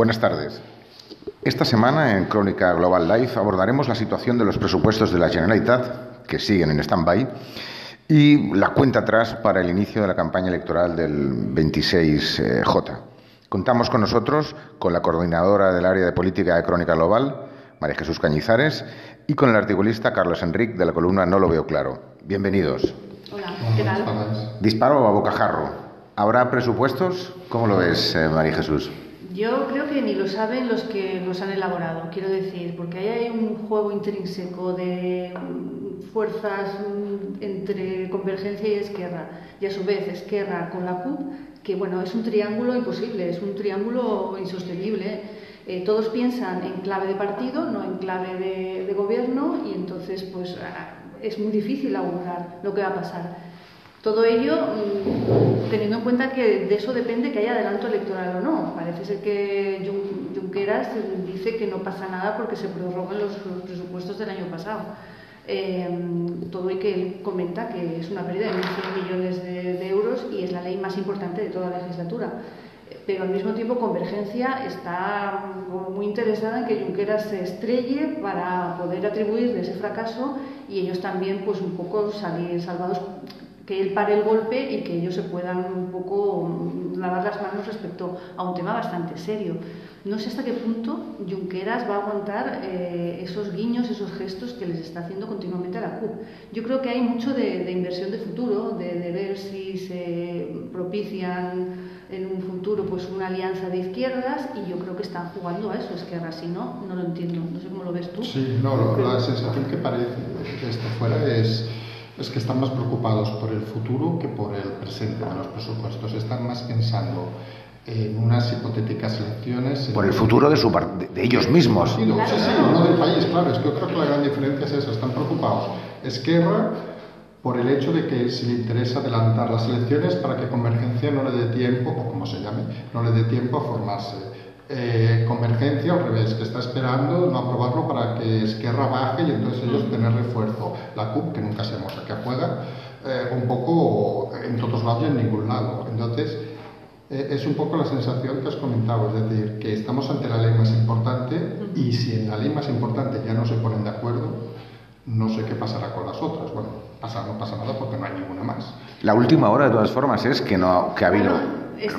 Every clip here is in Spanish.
Buenas tardes. Esta semana en Crónica Global Live abordaremos la situación de los presupuestos de la Generalitat, que siguen en stand-by, y la cuenta atrás para el inicio de la campaña electoral del 26J. Contamos con nosotros, con la coordinadora del área de política de Crónica Global, María Jesús Cañizares, y con el articulista Carlos Enric, de la columna No lo veo claro. Bienvenidos. Hola, ¿qué tal? Disparo a bocajarro. ¿Habrá presupuestos? ¿Cómo lo ves, María Jesús? Yo creo que ni lo saben los que los han elaborado, quiero decir, porque ahí hay un juego intrínseco de fuerzas entre Convergencia y Esquerra, y a su vez Esquerra con la CUP, que bueno, es un triángulo imposible, es un triángulo insostenible. Todos piensan en clave de partido, no en clave de gobierno, y entonces pues es muy difícil augurar lo que va a pasar. Todo ello teniendo en cuenta que de eso depende que haya adelanto electoral o no. Parece ser que Junqueras dice que no pasa nada porque se prorrogan los presupuestos del año pasado. Todo y que él comenta que es una pérdida de 1.100 millones de euros y es la ley más importante de toda la legislatura. Pero al mismo tiempo Convergencia está muy interesada en que Junqueras se estrelle para poder atribuirle ese fracaso y ellos también pues un poco salir salvados, que él pare el golpe y que ellos se puedan un poco lavar las manos respecto a un tema bastante serio. No sé hasta qué punto Junqueras va a aguantar esos guiños, esos gestos que les está haciendo continuamente a la CUP. Yo creo que hay mucho de inversión de futuro, de ver si se propician en un futuro pues una alianza de izquierdas, y yo creo que están jugando a eso, Esquerra. Si no, no lo entiendo. No sé cómo lo ves tú. Sí, no, la sensación que parece desde fuera es que están más preocupados por el futuro que por el presente de los presupuestos. Están más pensando en unas hipotéticas elecciones. Por el futuro de ellos mismos. Sí, no del país, claro. Es que yo creo que la gran diferencia es eso. Están preocupados Esquerra por el hecho de que si le interesa adelantar las elecciones para que Convergencia no le dé tiempo, o como se llame, no le dé tiempo a formarse. Convergencia, al revés, que está esperando no aprobarlo para que Esquerra baje y entonces ellos tener refuerzo. La CUP, que nunca sabemos a qué juega, un poco en todos lados y en ningún lado. Entonces, es un poco la sensación que has comentado, es decir, que estamos ante la ley más importante y si en la ley más importante ya no se ponen de acuerdo, no sé qué pasará con las otras. Bueno, no pasa nada porque no hay ninguna más. La última hora, de todas formas, es que ha habido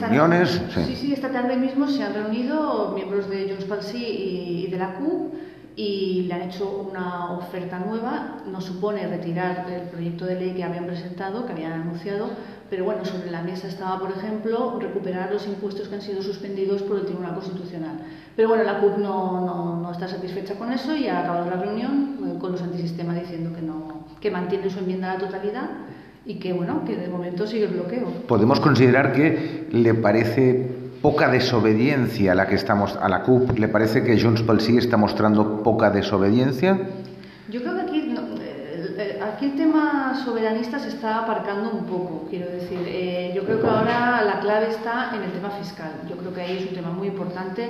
reuniones. Sí, esta tarde mismo se han reunido miembros de Junts pel Sí y de la CUP y le han hecho una oferta nueva. No supone retirar el proyecto de ley que habían presentado, que habían anunciado, pero bueno, sobre la mesa estaba, por ejemplo, recuperar los impuestos que han sido suspendidos por el Tribunal Constitucional. Pero bueno, la CUP no está satisfecha con eso y ha acabado la reunión con los antisistema diciendo que mantiene su enmienda a la totalidad y que bueno, que de momento sigue el bloqueo. ¿Podemos considerar que le parece poca desobediencia a la CUP? ¿Le parece que Junts pel Sí está mostrando poca desobediencia? Yo creo que aquí el tema soberanista se está aparcando un poco, quiero decir. Yo creo que ahora la clave está en el tema fiscal. Yo creo que ahí es un tema muy importante.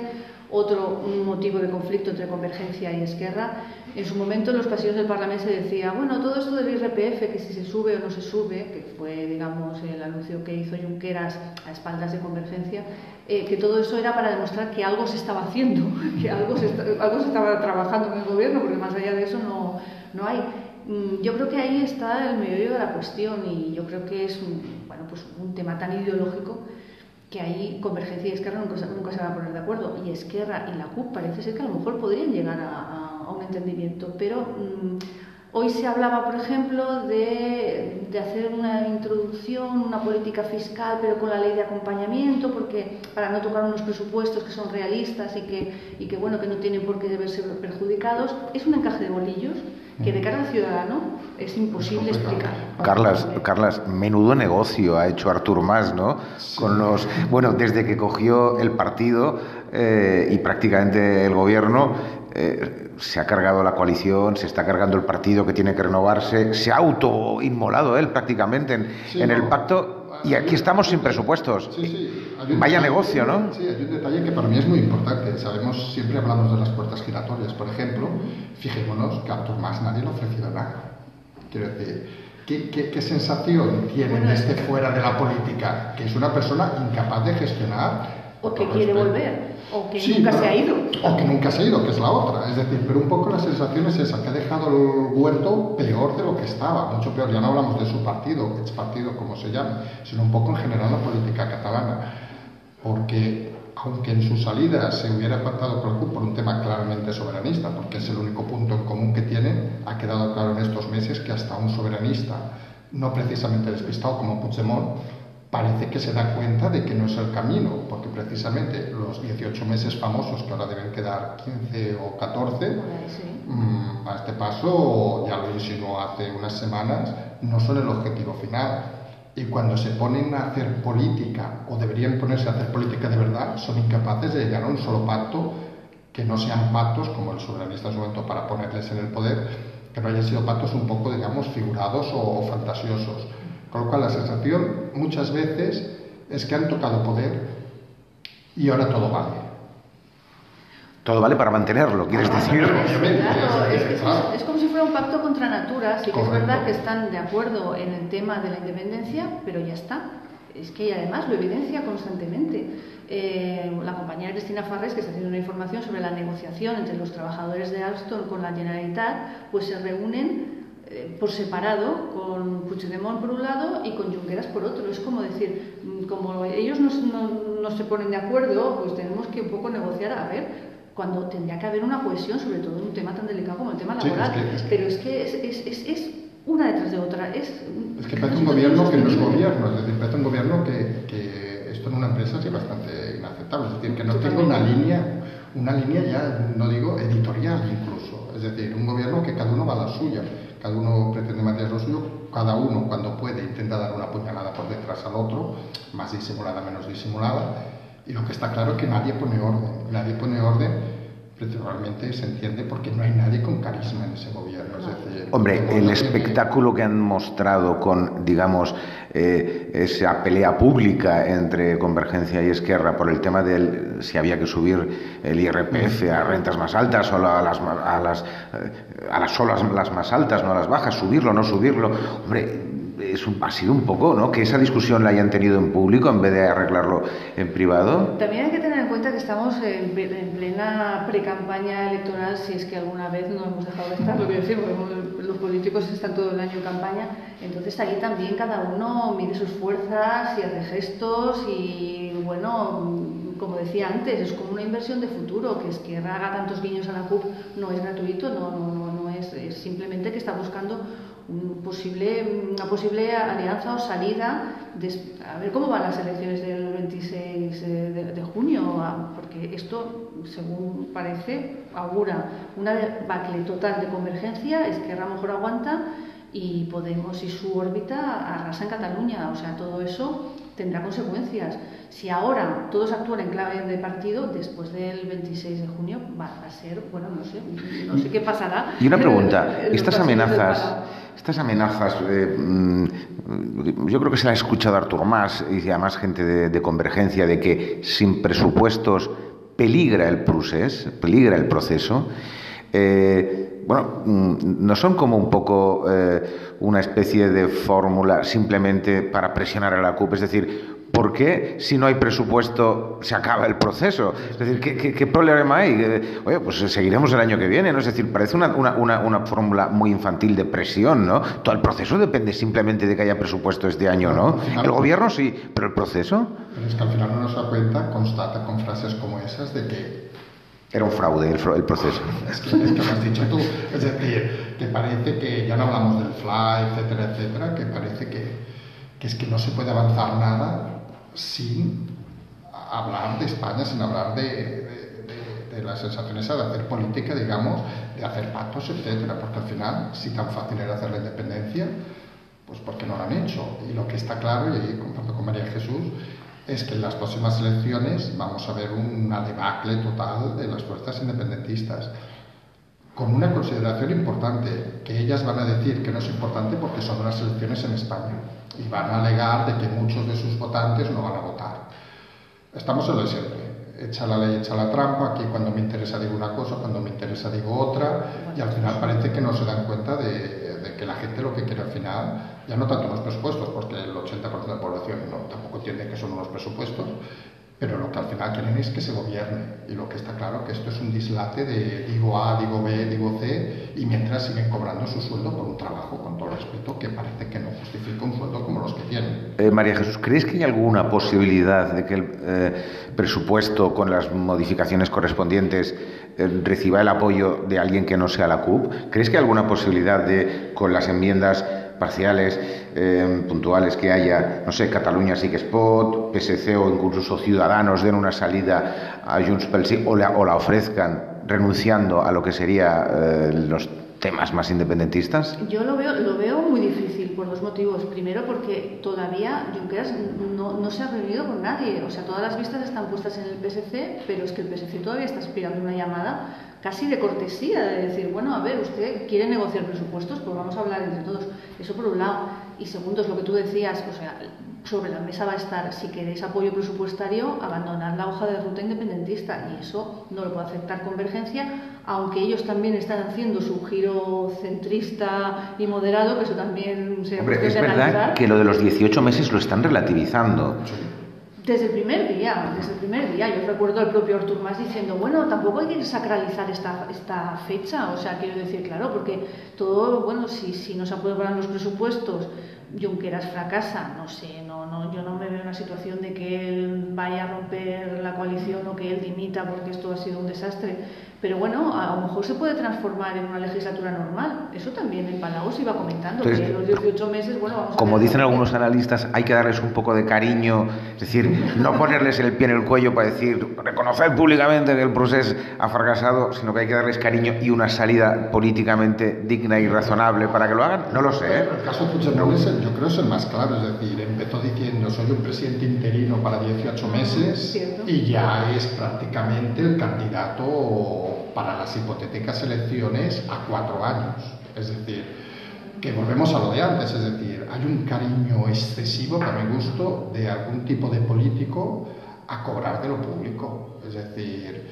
Un motivo de conflicto entre Convergencia y Esquerra. En su momento en los pasillos del Parlamento se decía, bueno, todo esto del IRPF, que si se sube o no se sube, que fue, digamos, el anuncio que hizo Junqueras a espaldas de Convergencia, que todo eso era para demostrar que algo se estaba haciendo, que algo se estaba trabajando en el gobierno, porque más allá de eso no hay. Yo creo que ahí está el meollo de la cuestión y yo creo que es un tema tan ideológico que ahí Convergencia y Esquerra nunca se van a poner de acuerdo, y Esquerra y la CUP parece ser que a lo mejor podrían llegar a un entendimiento, pero hoy se hablaba, por ejemplo, de hacer una introducción, una política fiscal, pero con la ley de acompañamiento, porque para no tocar unos presupuestos que son realistas y que bueno, que no tienen por qué verse perjudicados. Es un encaje de bolillos que de cara al ciudadano es imposible explicar. Carlas, menudo negocio ha hecho Artur Mas, ¿no? Sí. Desde que cogió el partido y prácticamente el gobierno, se ha cargado la coalición, se está cargando el partido que tiene que renovarse, se ha autoinmolado él prácticamente en el pacto. Y aquí estamos sin presupuestos. Vaya negocio, ¿no? Sí, hay un detalle que para mí es muy importante. Siempre hablamos de las puertas giratorias. Por ejemplo, fijémonos que a Artur Mas nadie le ha ofrecido nada. Quiero decir, ¿qué sensación tiene fuera de la política? Que es una persona incapaz de gestionar. O que quiere volver. O que Sí, nunca pero- se ha ido. O que nunca se ha ido, que es la otra. Es decir, pero un poco la sensación es esa, que ha dejado el huerto peor de lo que estaba, mucho peor. Ya no hablamos de su partido, ex partido, como se llame, sino un poco en general la política catalana. Porque aunque en su salida se hubiera pactado con la CUP por un tema claramente soberanista, porque es el único punto en común que tienen, ha quedado claro en estos meses que hasta un soberanista, no precisamente despistado como Puigdemont, parece que se da cuenta de que no es el camino, porque precisamente los 18 meses famosos, que ahora deben quedar 15 o 14, Sí. a este paso, ya lo insinuó hace unas semanas, no son el objetivo final. Y cuando se ponen a hacer política, o deberían ponerse a hacer política de verdad, son incapaces de llegar a un solo pacto, que no sean pactos como el soberanista en su momento para ponerles en el poder, que no hayan sido pactos un poco, digamos, figurados o fantasiosos. Con lo cual la sensación muchas veces es que han tocado poder y ahora todo vale. Todo vale para mantenerlo, ¿quieres decir? Obviamente, Claro, claro. es como si fuera un pacto contra natura. Sí que es Correcto. verdad que están de acuerdo en el tema de la independencia, pero ya está. Es que además lo evidencia constantemente. La compañera Cristina Farrés, que está haciendo una información sobre la negociación entre los trabajadores de Alstom con la Generalitat, pues se reúnen por separado con Puigdemont por un lado y con Junqueras por otro. Es como decir, como ellos no se ponen de acuerdo, pues tenemos que un poco negociar a ver, cuando tendría que haber una cohesión, sobre todo en un tema tan delicado como el tema Sí, laboral. es que- Pero es que es una detrás de otra. Es que parece un gobierno que no es gobierno, es decir, parece un gobierno que esto en una empresa es bastante inaceptable, es decir, que no tenga una línea ya, no digo editorial incluso, es decir, un gobierno que cada uno va a la suya, cada uno pretende mantener lo suyo, cada uno cuando puede intenta dar una puñalada por detrás al otro, más disimulada, menos disimulada, y lo que está claro es que nadie pone orden, principalmente se entiende porque no hay nadie con carisma en ese gobierno. Es decir, Hombre, no el tiene- espectáculo que han mostrado con, digamos, esa pelea pública entre Convergencia y Esquerra por el tema de si había que subir el IRPF a rentas más altas o solo las más altas, no a las bajas, subirlo o no subirlo. Hombre, ha sido un poco, ¿no?, que esa discusión la hayan tenido en público en vez de arreglarlo en privado. También hay que tener en cuenta que estamos en plena pre-campaña electoral, si es que alguna vez no hemos dejado de estar, lo que decimos, los políticos están todo el año en campaña, entonces ahí también cada uno mide sus fuerzas y hace gestos y, bueno, como decía antes, es como una inversión de futuro, que Esquerra haga tantos guiños a la CUP no es gratuito, no es simplemente que está buscando una posible alianza o salida a ver cómo van las elecciones del 26 de junio, porque esto, según parece, augura una debacle total de Convergencia. Esquerra a lo mejor aguanta y Podemos y su órbita arrasan Cataluña. O sea, todo eso tendrá consecuencias. Si ahora todos actúan en clave de partido, después del 26 de junio va a ser, bueno, no sé qué pasará. Y una pregunta, En los estas pasillos del amenazas, yo creo que se la ha escuchado a Artur Mas y a más gente de Convergencia, de que sin presupuestos peligra el procés, peligra el proceso. Bueno, no son como un poco una especie de fórmula simplemente para presionar a la CUP, es decir, ¿por qué si no hay presupuesto se acaba el proceso? Es decir, ¿qué problema hay? Oye, pues seguiremos el año que viene, ¿no? Es decir, parece una fórmula muy infantil de presión, ¿no? Todo el proceso depende simplemente de que haya presupuesto este año, ¿no? El gobierno sí, pero el proceso... Pero es que al final uno se da cuenta, constata con frases como esas de que era un fraude el proceso. Es que lo has dicho tú. Es decir, que parece que, ya no hablamos del fly, etcétera, etcétera, que parece que es que no se puede avanzar nada sin hablar de España, sin hablar de la sensación esa de hacer política, digamos, de hacer pactos, etcétera, porque al final, si tan fácil era hacer la independencia, pues ¿por qué no lo han hecho? Y lo que está claro, y ahí comparto con María Jesús, es que en las próximas elecciones vamos a ver una debacle total de las fuerzas independentistas, con una consideración importante, que ellas van a decir que no es importante porque son unas elecciones en España, y van a alegar de que muchos de sus votantes no van a votar. Estamos en lo de siempre, echa la ley, echa la trampa, aquí cuando me interesa digo una cosa, cuando me interesa digo otra, y al final parece que no se dan cuenta de que la gente lo que quiere al final, ya no tanto los presupuestos, porque el 80% de la población tampoco entiende que son unos presupuestos, Pero lo que al final quieren es que se gobierne. Y lo que está claro que esto es un dislate de digo A, digo B, digo C, y mientras siguen cobrando su sueldo por un trabajo, con todo respeto, que parece que no justifica un sueldo como los que tienen. María Jesús, ¿crees que hay alguna posibilidad de que el presupuesto, con las modificaciones correspondientes, reciba el apoyo de alguien que no sea la CUP? ¿Crees que hay alguna posibilidad de, con las enmiendas parciales, puntuales que haya, no sé, Cataluña sí que es pot, PSC o incluso Ciudadanos den una salida a Junts pel Sí o la ofrezcan renunciando a lo que sería los temas más independentistas? Yo lo veo muy difícil por dos motivos. Primero, porque todavía Junqueras no se ha reunido con nadie. O sea, todas las vistas están puestas en el PSC, pero es que el PSC todavía está esperando una llamada casi de cortesía, de decir, bueno, a ver, usted quiere negociar presupuestos, pues vamos a hablar entre todos. Eso por un lado. Y segundo, es lo que tú decías, o sea, sobre la mesa va a estar, si queréis apoyo presupuestario, abandonar la hoja de ruta independentista, y eso no lo puede aceptar Convergencia, aunque ellos también están haciendo su giro centrista y moderado, que eso también se Hombre, es verdad que lo de los 18 meses lo están relativizando. Desde el primer día, yo recuerdo al propio Artur Mas diciendo, bueno, tampoco hay que sacralizar esta fecha, o sea, quiero decir, claro, porque todo, bueno, si no se aprueban los presupuestos, Junqueras fracasa, no sé, yo no me veo en una situación de que él vaya a romper la coalición o que él dimita porque esto ha sido un desastre, pero bueno, a lo mejor se puede transformar en una legislatura normal. Eso también en Palau se iba comentando. Entonces, que los 18 meses, bueno, vamos a como ver, dicen algunos analistas, hay que darles un poco de cariño, es decir, no ponerles el pie en el cuello para decir, reconocer públicamente que el proceso ha fracasado, sino que hay que darles cariño y una salida políticamente digna y razonable para que lo hagan. No lo sé, ¿eh? El caso de Puigdemont yo creo es el más claro, es decir, empezó diciendo soy un presidente interino para 18 meses ¿cierto? Y ya es prácticamente el candidato para las hipotéticas elecciones a 4 años. Es decir, que volvemos a lo de antes, es decir, hay un cariño excesivo, para mi gusto, de algún tipo de político a cobrar de lo público. Es decir,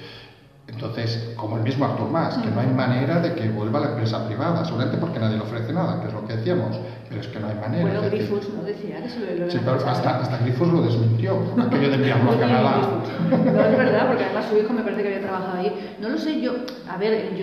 entonces, como el mismo Artur Mas, que no hay manera de que vuelva a la empresa privada, seguramente porque nadie le ofrece nada, que es lo que decíamos, pero es que no hay manera. Bueno, Grifus no decía que se lo sí, pero hasta Grifus lo desmintió, aquello de enviarlo a Canadá. No es verdad, porque además su hijo me parece que había trabajado ahí. No lo sé, yo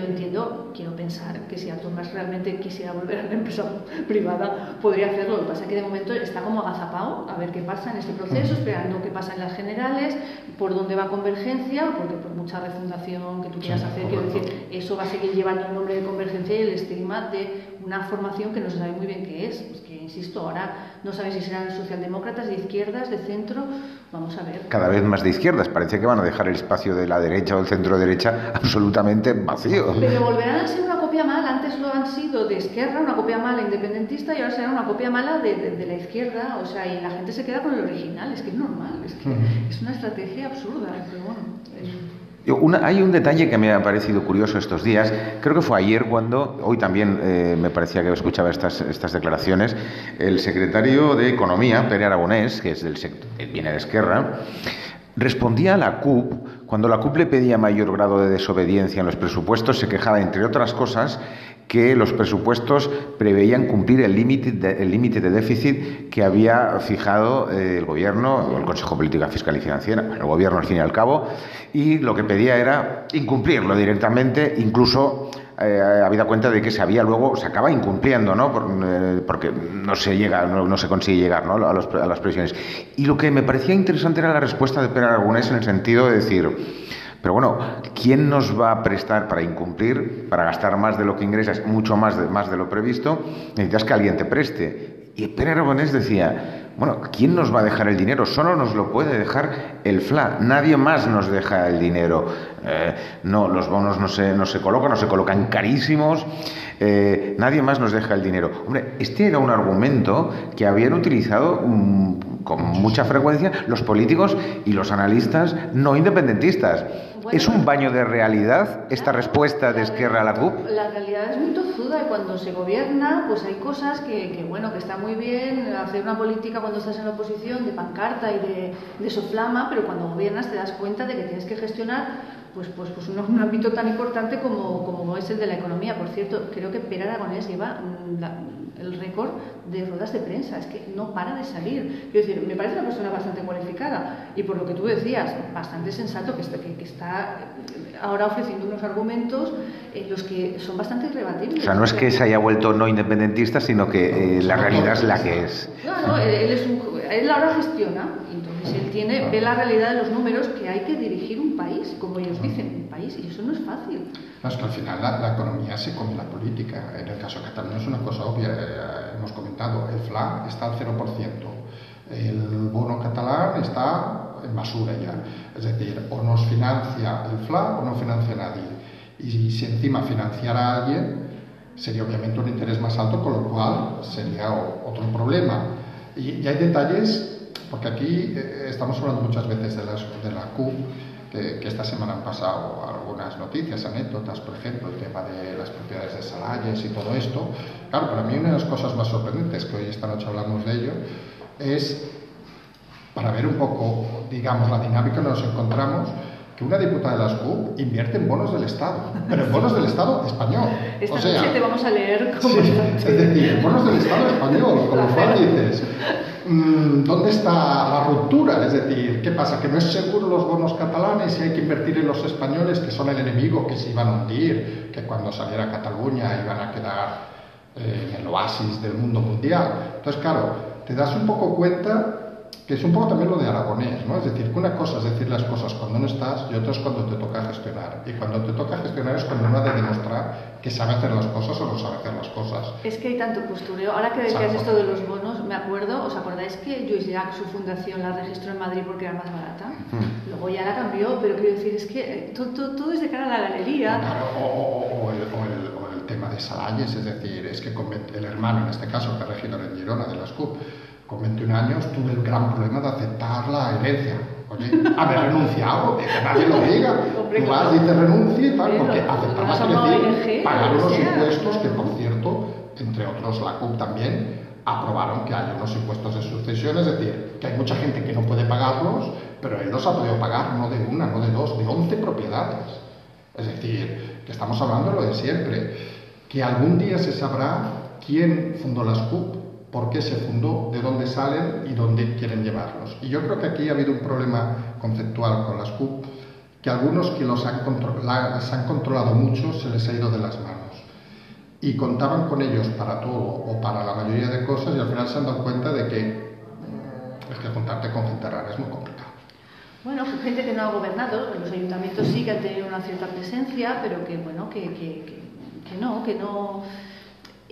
entiendo, quiero pensar que si Artur Mas realmente quisiera volver a la empresa privada, podría hacerlo. Lo que pasa es que de momento está como agazapado a ver qué pasa en este proceso, esperando qué pasa en las generales, por dónde va Convergencia, porque por mucha refundación que tú quieras hacer, quiero decir, eso va a seguir llevando el nombre de Convergencia y el estigma de una formación que no se sabe muy bien qué es. Pues que, insisto, ahora no sabes si serán socialdemócratas, de izquierdas, de centro, vamos a ver. Cada vez más de izquierdas, parece que van a dejar el espacio de la derecha o el centro derecha absolutamente vacío. Pero volverán a ser una copia mala, antes lo han sido de Esquerra, una copia mala independentista, y ahora será una copia mala de la izquierda, o sea, y la gente se queda con el original, es que es normal, es que es una estrategia absurda, pero bueno. Hay un detalle que me ha parecido curioso estos días, creo que fue ayer cuando, hoy también me parecía que escuchaba estas declaraciones, el secretario de Economía, Pere Aragonés, que es viene de Esquerra, respondía a la CUP, cuando la CUP le pedía mayor grado de desobediencia en los presupuestos, se quejaba, entre otras cosas, que los presupuestos preveían cumplir el límite de déficit que había fijado el Gobierno, el Consejo de Política Fiscal y Financiera, el Gobierno al fin y al cabo, y lo que pedía era incumplirlo directamente, incluso habida cuenta de que se acaba incumpliendo, ¿no? Porque no se consigue llegar, ¿no? a las previsiones. Y lo que me parecía interesante era la respuesta de Pere Aragonés en el sentido de decir, pero bueno, ¿quién nos va a prestar para incumplir, para gastar más de lo que ingresas, mucho más de lo previsto? Necesitas que alguien te preste. Y Pere Aragonés decía, bueno, ¿quién nos va a dejar el dinero? Solo nos lo puede dejar el FLA, nadie más nos deja el dinero. No, los bonos no se colocan carísimos, nadie más nos deja el dinero. Hombre, este era un argumento que habían utilizado con mucha frecuencia los políticos y los analistas no independentistas. Bueno, ¿es un baño de realidad esta respuesta de Esquerra a la CUP? La realidad es muy tozuda y cuando se gobierna, pues hay cosas que está muy bien hacer una política cuando estás en la oposición de pancarta y de soflama, pero cuando gobiernas te das cuenta de que tienes que gestionar pues un ámbito tan importante como es el de la economía. Por cierto, creo que Per Aragonés lleva el récord de ruedas de prensa, es que no para de salir. Quiero decir, me parece una persona bastante cualificada y, por lo que tú decías, bastante sensato, que está ahora ofreciendo unos argumentos los que son bastante irrebatibles. O sea, no es que se haya vuelto no independentista, sino que la realidad es la que es. Claro, él ahora gestiona, entonces él ve la realidad de los números, que hay que dirigir un país, como ellos dicen, un país, y eso no es fácil. No, es que al final la economía se come la política. En el caso de Cataluña es una cosa obvia, hemos comentado, el FLA está al 0%, el bono catalán está en basura ya. Es decir, o nos financia el FLA o no financia nadie. Y si encima financiara a alguien, sería obviamente un interés más alto, con lo cual sería otro problema. Y hay detalles, porque aquí estamos hablando muchas veces de la CUP, que esta semana han pasado algunas noticias, anécdotas, por ejemplo, el tema de las propiedades de Salayes y todo esto. Claro, para mí una de las cosas más sorprendentes, que hoy esta noche hablamos de ello, es para ver un poco, digamos, la dinámica que nos encontramos, que una diputada de las CUP invierte en bonos del Estado, pero en bonos del Estado español. Esta noche te vamos a leer cómo es decir, bonos del Estado español, con lo cual dices, ¿dónde está la ruptura? Es decir, ¿qué pasa? ¿Que no es seguro los bonos catalanes y hay que invertir en los españoles, que son el enemigo, que se iban a hundir, que cuando saliera Cataluña iban a quedar en el oasis del mundo mundial? Entonces, claro, te das un poco cuenta que es un poco también lo de Aragonés, ¿no? Es decir, que una cosa es decir las cosas cuando no estás y otra es cuando te toca gestionar. Y cuando te toca gestionar es cuando uno ha de demostrar que sabe hacer las cosas o no sabe hacer las cosas. Es que hay tanto postureo. Ahora que decías esto de los bonos, me acuerdo, ¿os acordáis que Lluís Llach, su fundación, la registró en Madrid porque era más barata? Luego ya la cambió, pero quiero decir, es que todo es de cara a la galería. Claro, o el tema de Salayes, es decir, es que el hermano, en este caso, que es regidor en Girona de las CUP, con 21 años tuve el gran problema de aceptar la herencia. Oye, haber renunciado, que nadie lo diga. Tú vas y te renuncia y tal, porque aceptar la herencia, pagar unos impuestos que, por cierto, entre otros la CUP también aprobaron que haya unos impuestos de sucesión, es decir, que hay mucha gente que no puede pagarlos, pero él los ha podido pagar, no de una, no de dos, de 11 propiedades. Es decir, que estamos hablando de lo de siempre, que algún día se sabrá quién fundó las CUP, por qué se fundó, de dónde salen y dónde quieren llevarlos. Y yo creo que aquí ha habido un problema conceptual con las CUP, que algunos que las han controlado mucho se les ha ido de las manos. Y contaban con ellos para todo o para la mayoría de cosas y al final se han dado cuenta de que es que juntarte con gente rara es muy complicado. Bueno, gente que no ha gobernado, los ayuntamientos sí que han tenido una cierta presencia, pero que bueno, que no.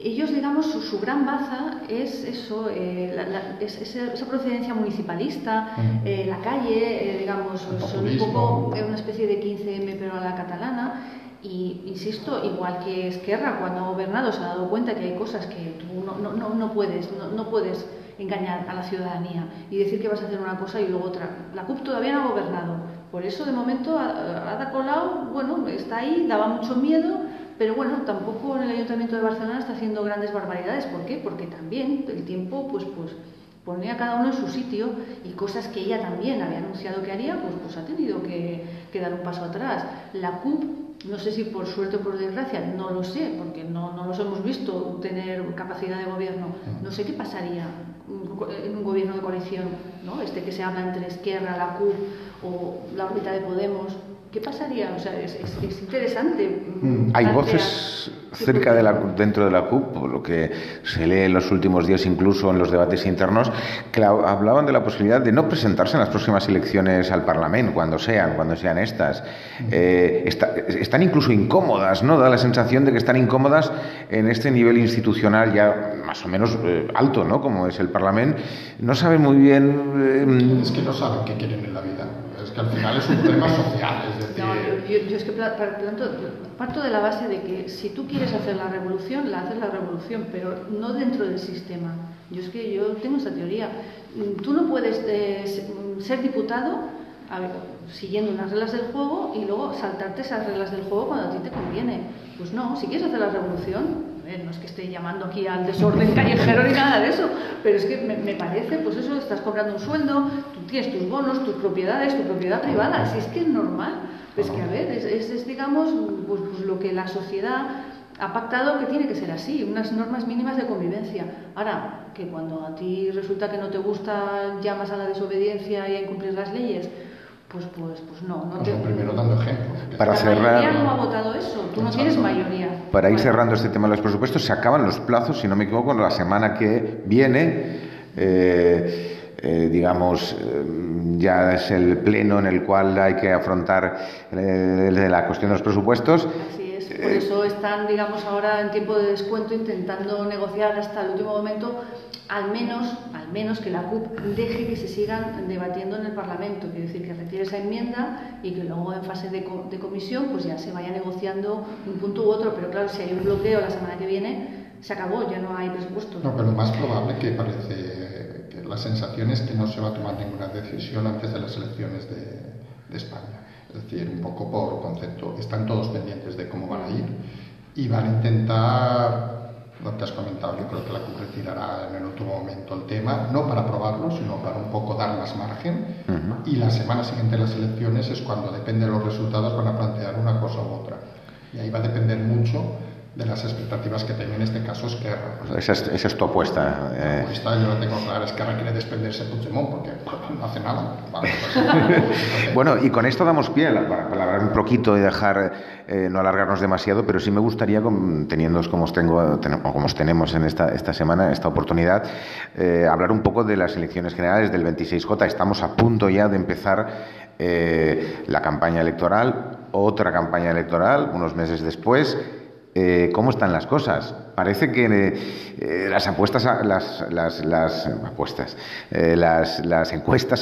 Ellos, digamos, su gran baza es eso, esa procedencia municipalista, la calle, digamos, son un poco una especie de 15M pero a la catalana. Y insisto, igual que Esquerra, cuando ha gobernado, se ha dado cuenta que hay cosas que tú no puedes engañar a la ciudadanía y decir que vas a hacer una cosa y luego otra. La CUP todavía no ha gobernado, por eso de momento Ada Colau, bueno, está ahí, daba mucho miedo. Pero bueno, tampoco en el Ayuntamiento de Barcelona está haciendo grandes barbaridades. ¿Por qué? Porque también el tiempo pues pone a cada uno en su sitio y cosas que ella también había anunciado que haría, pues ha tenido que dar un paso atrás. La CUP, no sé si por suerte o por desgracia, no lo sé, porque no los hemos visto tener capacidad de gobierno. No sé qué pasaría en un gobierno de coalición, ¿no? Que se habla entre Esquerra, la CUP o la órbita de Podemos. ¿Qué pasaría? O sea, es interesante. Hay voces cerca dentro de la CUP, por lo que se lee en los últimos días, incluso en los debates internos, que hablaban de la posibilidad de no presentarse en las próximas elecciones al Parlamento, cuando sean estas. Están incluso incómodas, ¿no? Da la sensación de que están incómodas en este nivel institucional ya más o menos alto, ¿no? Como es el Parlamento. No saben muy bien... Es que no saben qué quieren en la vida. Es que al final es un tema social, es decir... No, yo es que parto de la base de que si tú quieres hacer la revolución, haces la revolución, pero no dentro del sistema. Yo tengo esta teoría. Tú no puedes ser diputado siguiendo unas reglas del juego y luego saltarte esas reglas del juego cuando a ti te conviene. Pues no, si quieres hacer la revolución... no es que esté llamando aquí al desorden callejero ni nada de eso, pero es que me parece, pues eso, estás cobrando un sueldo, tú tienes tus bonos, tus propiedades, tu propiedad privada, si es que es normal. Es que, a ver, es digamos, pues lo que la sociedad ha pactado que tiene que ser así, unas normas mínimas de convivencia. Ahora, que cuando a ti resulta que no te gusta, llamas a la desobediencia y a incumplir las leyes, pues no pues primero dando ejemplo. Para la cerrar, mayoría no ha votado eso, tú no tienes mayoría. Para ir cerrando este tema de los presupuestos, se acaban los plazos, si no me equivoco, la semana que viene. Digamos, ya es el pleno en el cual hay que afrontar la cuestión de los presupuestos. Así es, por eso están, digamos, ahora en tiempo de descuento intentando negociar hasta el último momento, al menos que la CUP deje que se sigan debatiendo en el Parlamento, quiere decir que retire esa enmienda y que luego en fase de comisión pues ya se vaya negociando un punto u otro, pero claro, si hay un bloqueo la semana que viene, se acabó, ya no hay presupuesto. No, pero lo más probable que parece que la sensación es que no se va a tomar ninguna decisión antes de las elecciones de España. Es decir, un poco por concepto, están todos pendientes de cómo van a ir y van a intentar, lo que has comentado, yo creo que la CUP retirará en el último momento el tema, no para aprobarlo, sino para un poco dar más margen. Y la semana siguiente de las elecciones es cuando, depende de los resultados, van a plantear una cosa u otra. Y ahí va a depender mucho de las expectativas que tenga en este caso Esquerra. Esa es tu apuesta. La apuesta, yo la tengo clara, Esquerra quiere desprenderse de Puigdemont porque no hace nada. Vale, pues, bueno, y con esto damos pie para hablar un poquito y dejar, no alargarnos demasiado, pero sí me gustaría, teniendo como os tenemos en esta semana, esta oportunidad, hablar un poco de las elecciones generales del 26J. Estamos a punto ya de empezar la campaña electoral, otra campaña electoral, unos meses después. ¿Cómo están las cosas? Parece que las encuestas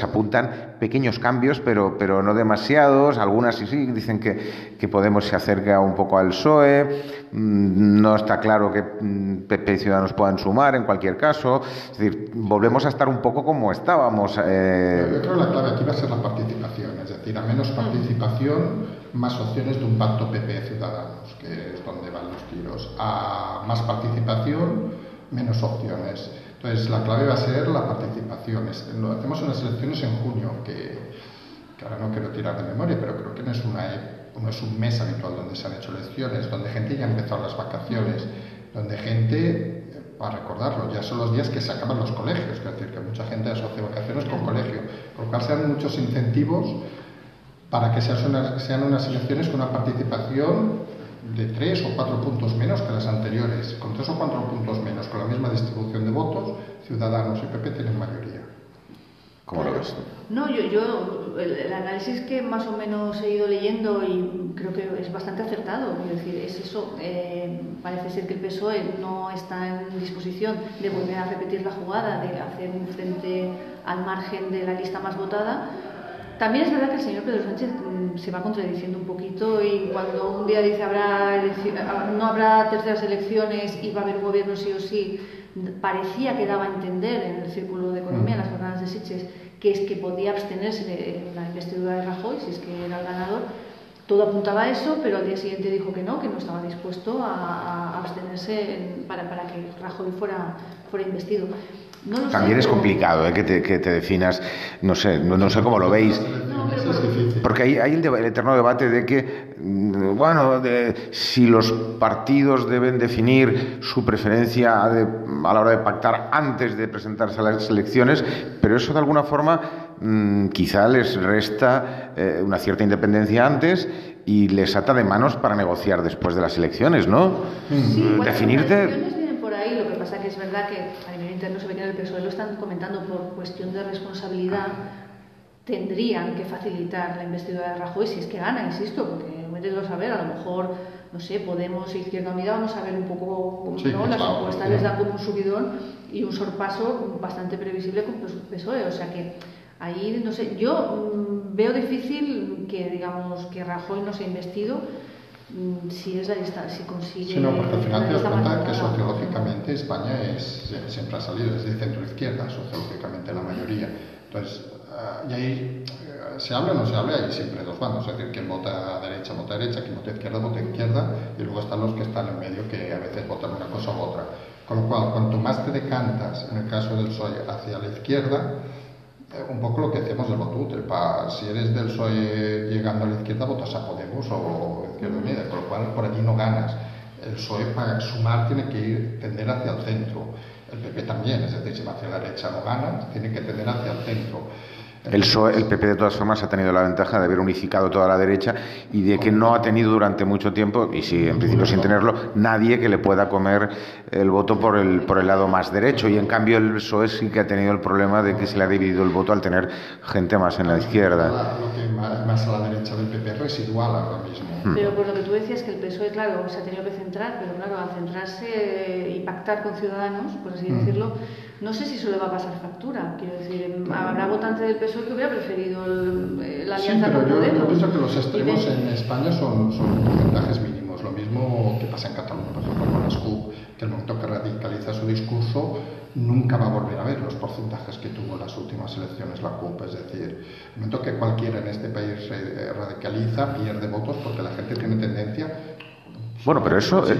apuntan pequeños cambios, pero no demasiados. Algunas sí dicen que Podemos se acerca un poco al PSOE. No está claro que PP y Ciudadanos puedan sumar en cualquier caso. Es decir, volvemos a estar un poco como estábamos. Yo creo que la clave aquí va a ser la participación. Es decir, a menos participación, más opciones de un pacto PP-Ciudadanos, que es donde van los tiros. A más participación, menos opciones. Entonces, la clave va a ser la participación. Hacemos unas elecciones en junio, que ahora no quiero tirar de memoria, pero creo que no es un mes habitual donde se han hecho elecciones, donde gente ya ha empezado las vacaciones, donde gente, para recordarlo, ya son los días que se acaban los colegios, es decir, que mucha gente asocia vacaciones con colegio, por lo cual sean muchos incentivos para que sean unas elecciones con una participación de 3 o 4 puntos menos que las anteriores. Con 3 o 4 puntos menos, con la misma distribución de votos, Ciudadanos y PP tienen mayoría. ¿Cómo lo ves? No, yo el análisis que más o menos he ido leyendo y creo que es bastante acertado, es decir, es eso, parece ser que el PSOE no está en disposición de volver a repetir la jugada, de hacer un frente al margen de la lista más votada. También es verdad que el señor Pedro Sánchez se va contradiciendo un poquito y cuando un día dice no habrá terceras elecciones y va a haber gobierno sí o sí, parecía que daba a entender en el Círculo de Economía, en las jornadas de Sitges, que es que podía abstenerse de la investidura de Rajoy, si es que era el ganador. Todo apuntaba a eso, pero al día siguiente dijo que no estaba dispuesto a abstenerse para que Rajoy fuera investido. No lo También sé, es complicado que te definas, no sé cómo lo veis. Porque hay el eterno debate de que, si los partidos deben definir su preferencia a la hora de pactar antes de presentarse a las elecciones, pero eso de alguna forma quizá les resta una cierta independencia antes y les ata de manos para negociar después de las elecciones, ¿no? Sí, Definirte... Las elecciones vienen por ahí, lo que pasa que es verdad que a nivel interno se ve que en el PSOE lo están comentando por cuestión de responsabilidad. Tendrían que facilitar la investidura de Rajoy si es que gana, insisto, porque mételo a saber, a lo mejor, no sé, Podemos e Izquierda Unida, vamos a ver un poco, las encuestas les dan como un subidón y un sorpaso bastante previsible con PSOE, o sea que ahí, no sé, yo veo difícil que Rajoy no sea investido si es la lista, si consigue... Sí, no, porque al final te das cuenta que sociológicamente España siempre ha salido desde centro-izquierda, sociológicamente la mayoría. Entonces, y ahí se habla o no se habla, hay siempre dos bandos, es decir, quien vota derecha, quien vota izquierda, y luego están los que están en medio que a veces votan una cosa u otra. Con lo cual, cuanto más te decantas, en el caso del PSOE, hacia la izquierda, un poco lo que decíamos del voto útil. Si eres del PSOE llegando a la izquierda, votas a Podemos o Izquierda Unida, con lo cual por allí no ganas. El PSOE para sumar tiene que tender hacia el centro. El PP también, es decir, si va hacia la derecha no gana, tiene que tender hacia el centro. El PSOE, el PP de todas formas ha tenido la ventaja de haber unificado toda la derecha y de que no ha tenido durante mucho tiempo, y sí, en principio sin tenerlo, nadie que le pueda comer el voto por el lado más derecho. Y en cambio el PSOE sí que ha tenido el problema de que se le ha dividido el voto al tener gente más en la izquierda. Lo que más a la derecha del PP es residual ahora mismo. Pero por lo que tú decías, que el PSOE, claro, se ha tenido que centrar, pero claro, al centrarse y pactar con Ciudadanos, por así decirlo, no sé si eso le va a pasar factura. Quiero decir, habrá votantes del PSOE que hubiera preferido la alianza con Podemos. Yo pienso que los extremos en España son porcentajes mínimos. Lo mismo que pasa en Cataluña, por ejemplo, con las CUP, que el momento que radicaliza su discurso nunca va a volver a ver los porcentajes que tuvo en las últimas elecciones la CUP. Es decir, el momento que cualquiera en este país radicaliza, pierde votos porque la gente tiene tendencia. Bueno, pero eso es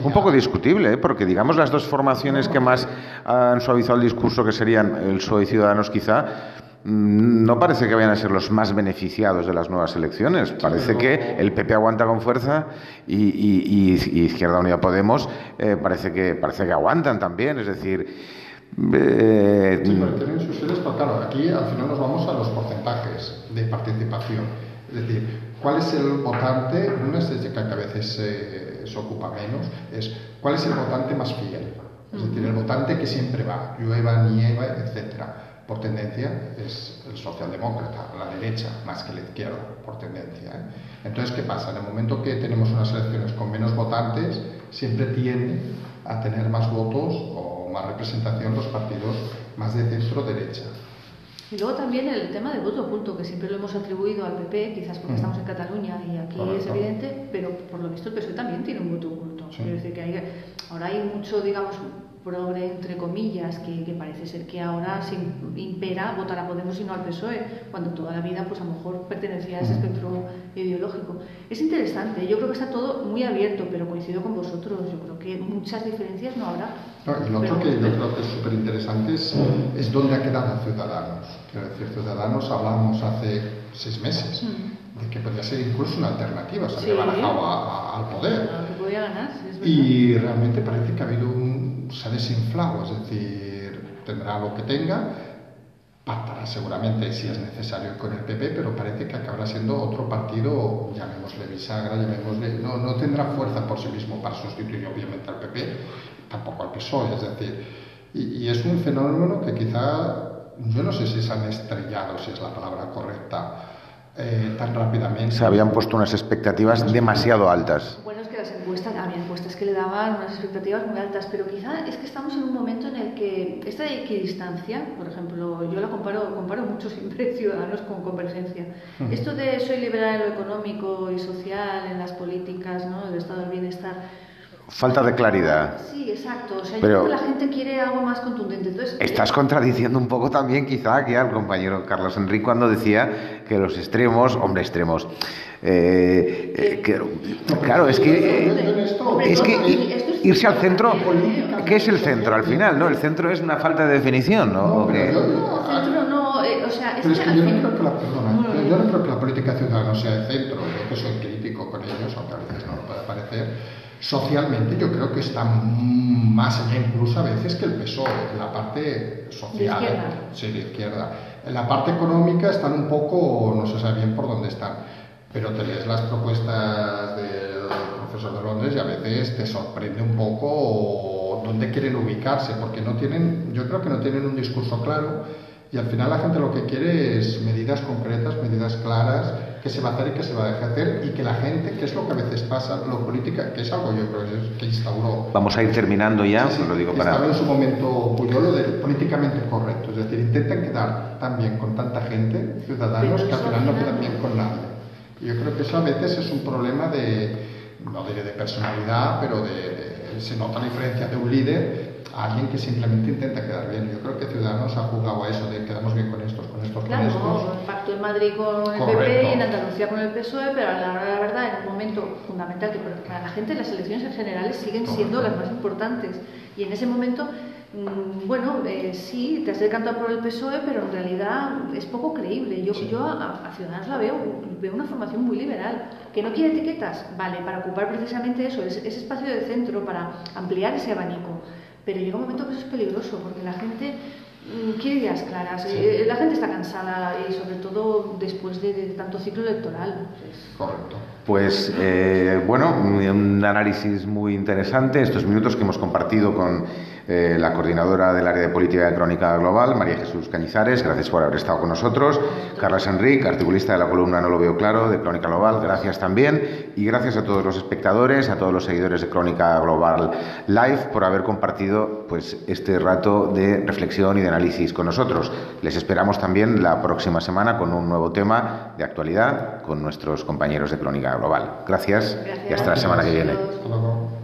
un poco discutible, ¿eh? Porque digamos las dos formaciones que más han suavizado el discurso, que serían el PSOE y Ciudadanos quizá, no parece que vayan a ser los más beneficiados de las nuevas elecciones. Parece que el PP aguanta con fuerza y Izquierda Unida Podemos parece que aguantan también, es decir... Sí, pero tienen sus sedes, pero claro, aquí al final nos vamos a los porcentajes de participación. Es decir, ¿cuál es el votante? Una es que a veces se ocupa menos, es ¿cuál es el votante más fiel? Es decir, el votante que siempre va, llueva, nieva, etcétera. Por tendencia es el socialdemócrata, la derecha, más que la izquierda, por tendencia. Entonces, ¿qué pasa? En el momento que tenemos unas elecciones con menos votantes, siempre tiende a tener más votos o más representación los partidos más de centro-derecha. Y luego también el tema del voto oculto, que siempre lo hemos atribuido al PP, quizás porque estamos en Cataluña y aquí es evidente, pero por lo visto el PSOE también tiene un voto oculto. Sí. Quiero decir que ahora hay mucho, digamos, progre, entre comillas, que parece ser que ahora se impera votar a Podemos y no al PSOE, cuando toda la vida pues a lo mejor pertenecía a ese espectro ideológico. Es interesante, yo creo que está todo muy abierto, pero coincido con vosotros, yo creo que muchas diferencias no habrá. No, lo otro que yo creo que es súper interesante es dónde ha quedado Ciudadanos. Quiero decir, Ciudadanos hablamos hace 6 meses de que podría ser incluso una alternativa, se había barajado al poder. Que podía ganar, es verdad. Y realmente parece que ha habido se ha desinflado, es decir, tendrá lo que tenga, pactará seguramente si es necesario con el PP, pero parece que acabará siendo otro partido, llamémosle bisagra, no tendrá fuerza por sí mismo para sustituir obviamente al PP, tampoco al PSOE, es decir, y es un fenómeno que quizá, yo no sé si se han estrellado, si es la palabra correcta, tan rápidamente. Se habían puesto unas expectativas demasiado altas. Bueno, es que las encuestas, había encuestas que le daban unas expectativas muy altas, pero quizá es que estamos en un momento en el que esta equidistancia, por ejemplo, yo la comparo mucho siempre Ciudadanos con Convergencia. Esto de soy liberal en lo económico y social, en las políticas, ¿no?, el estado del bienestar. Falta de claridad. Sí, exacto. O sea, pero yo creo que la gente quiere algo más contundente. Entonces, estás contradiciendo un poco también quizá aquí al compañero Carlos Enrique cuando decía que los extremos, claro, es que irse al centro, ¿qué es el centro al final? ¿No? El centro es una falta de definición, ¿no? No, el centro no, o sea, pero es que yo no creo que la política ciudadana sea el centro. Yo que soy crítico con ellos, aunque a veces no lo puede parecer. Socialmente yo creo que está más allá incluso a veces que el PSOE, en la parte social, de izquierda. En la parte económica están un poco, no se sabe bien por dónde están, pero te lees las propuestas del profesor de Londres y a veces te sorprende un poco dónde quieren ubicarse, porque yo creo que no tienen un discurso claro y al final la gente lo que quiere es medidas concretas, medidas claras, qué se va a hacer y qué se va a dejar hacer, y que la gente, que es lo que a veces pasa, lo política, que es algo yo creo que instauró. Vamos a ir terminando ya, lo digo para... Estaba en su momento Puyol de políticamente correcto, es decir, intentan quedar tan bien con tanta gente, ciudadanos, que al final no quedan bien con nadie. Y yo creo que eso a veces es un problema no diré de personalidad, pero se nota la diferencia de un líder a alguien que simplemente intenta quedar bien. Yo creo que Ciudadanos ha jugado a eso de quedamos bien con estos, claro, con estos. Pactó en Madrid con el PP y en Andalucía con el PSOE, pero a la hora de la verdad, en un momento fundamental que para la gente las elecciones en general siguen siendo las más importantes. Y en ese momento Bueno, sí, te has decantado por el PSOE, pero en realidad es poco creíble. Yo a Ciudadanos la veo una formación muy liberal, que no quiere etiquetas, vale, para ocupar precisamente eso, ese espacio de centro, para ampliar ese abanico. Pero llega un momento que eso es peligroso, porque la gente quiere ideas claras, la gente está cansada y sobre todo después de tanto ciclo electoral. Correcto. Pues bueno, un análisis muy interesante, estos minutos que hemos compartido con la coordinadora del área de política de Crónica Global, María Jesús Cañizares, gracias por haber estado con nosotros. Carles Enric, articulista de la columna No lo veo claro, de Crónica Global, gracias también. Y gracias a todos los espectadores, a todos los seguidores de Crónica Global Live por haber compartido pues este rato de reflexión y de análisis con nosotros. Les esperamos también la próxima semana con un nuevo tema de actualidad con nuestros compañeros de Crónica Global. Gracias. Y hasta la semana que viene. Hasta luego.